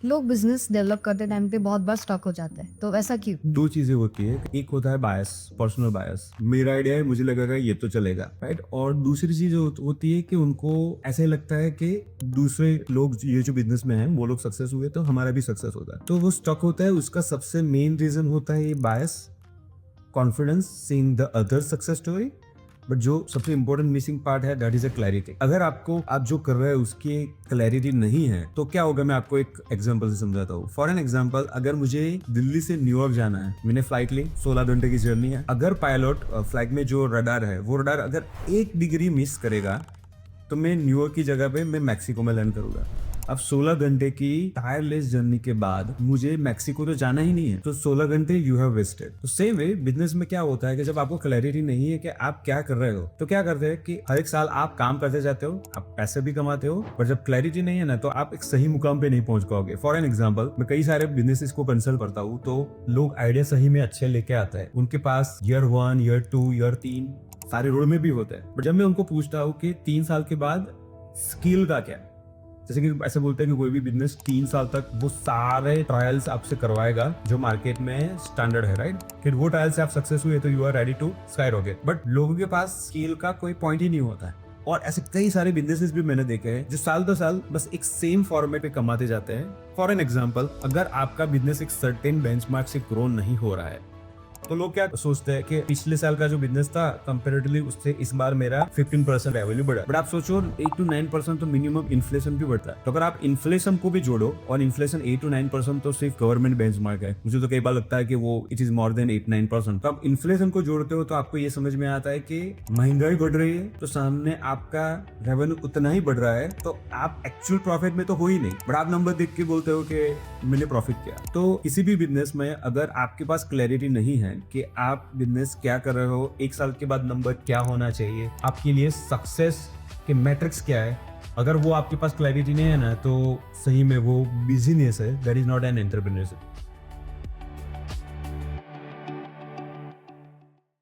लोग business develop करते time पे बहुत बार स्टक हो जाते हैं, तो वैसा क्यों? दो चीजें होती है, एक होता है बायस, पर्सनल बायस, मेरा आइडिया है मुझे लगेगा ये तो चलेगा, राइट। और दूसरी चीज होती है कि उनको ऐसे लगता है कि दूसरे लोग ये जो बिजनेस में हैं वो लोग सक्सेस हुए तो हमारा भी सक्सेस होता है, तो वो स्टक होता है। उसका सबसे मेन रीजन होता है ये bias, confidence, seeing the other success story. But जो सबसे इंपॉर्टेंट मिसिंग पार्ट है दैट इज अ क्लैरिटी। अगर आपको आप जो कर रहे हैं उसकी क्लैरिटी नहीं है तो क्या होगा, मैं आपको एक एग्जांपल से समझाता हूँ। फॉर एन एग्जांपल, अगर मुझे दिल्ली से न्यूयॉर्क जाना है, मैंने फ्लाइट ली, 16 घंटे की जर्नी है। अगर पायलट फ्लाइट में जो रडार है वो रडार अगर 1 डिग्री मिस करेगा तो मैं न्यूयॉर्क की जगह पे मैं मैक्सिको में लैंड करूंगा। अब 16 घंटे की टायरलेस जर्नी के बाद मुझे मैक्सिको तो जाना ही नहीं है, तो 16 घंटे यू हैव वेस्टेड। तो सेम वे बिजनेस में क्या होता है कि जब आपको क्लैरिटी नहीं है कि आप क्या कर रहे हो, तो क्या करते हैं कि हर एक साल आप काम करते जाते हो, आप पैसे भी कमाते हो, पर जब क्लैरिटी नहीं है ना तो आप एक सही मुकाम पे नहीं पहुंच पाओगे। फॉर एन एग्जाम्पल, मैं कई सारे बिजनेसेस को कंसल्ट करता हूँ, तो लोग आइडिया सही में अच्छे लेके आते हैं, उनके पास ईयर 1, ईयर 2, ईयर 3 सारे रोड में भी होते हैं। बट जब मैं उनको पूछता हूँ कि 3 साल के बाद स्किल का क्या, जैसे कि ऐसे बोलते हैं कि कोई भी बिजनेस 3 साल तक वो सारे ट्रायल्स आपसे करवाएगा जो मार्केट में स्टैंडर्ड है, राइट। फिर वो ट्रायल से आप सक्सेस हुए तो you are ready to skyrocket. But लोगों के पास स्किल का कोई पॉइंट ही नहीं होता है। और ऐसे कई सारे बिजनेसेस भी मैंने देखे हैं जो साल 2 साल बस एक सेम फॉर्मेट पे कमाते जाते हैं। फॉर एन एग्जाम्पल, अगर आपका बिजनेस एक सर्टेन बेंचमार्क से ग्रो नहीं हो रहा है तो लोग क्या सोचते हैं कि पिछले साल का जो बिजनेस था कंपैरेटिवली उससे इस बार मेरा 15% रेवेन्यू बढ़ा। बट आप सोचो 8 to 9% तो मिनिमम इन्फ्लेशन भी बढ़ता है। तो अगर आप इन्फ्लेशन को भी जोड़ो, और इन्फ्लेशन 8 to 9% तो सिर्फ गवर्नमेंट बेंचमार्क है, मुझे तो कई बार लगता है कि वो इट इज मोर देन 8-9%। तो आप इन्फ्लेशन को जोड़ते हो तो आपको ये समझ में आता है कि महंगाई बढ़ रही है तो सामने आपका रेवेन्यू उतना ही बढ़ रहा है, तो आप एक्चुअल प्रॉफिट में तो हो ही नहीं, बट आप नंबर देख के बोलते हो कि मैंने प्रॉफिट किया। तो किसी भी बिजनेस में अगर आपके पास क्लैरिटी नहीं है कि आप बिजनेस क्या कर रहे हो, 1 साल के बाद नंबर क्या होना चाहिए, आपके लिए सक्सेस के मैट्रिक्स क्या है, अगर वो आपके पास क्लैरिटी नहीं है ना तो सही में वो बिजनेस है, that is not an entrepreneurship.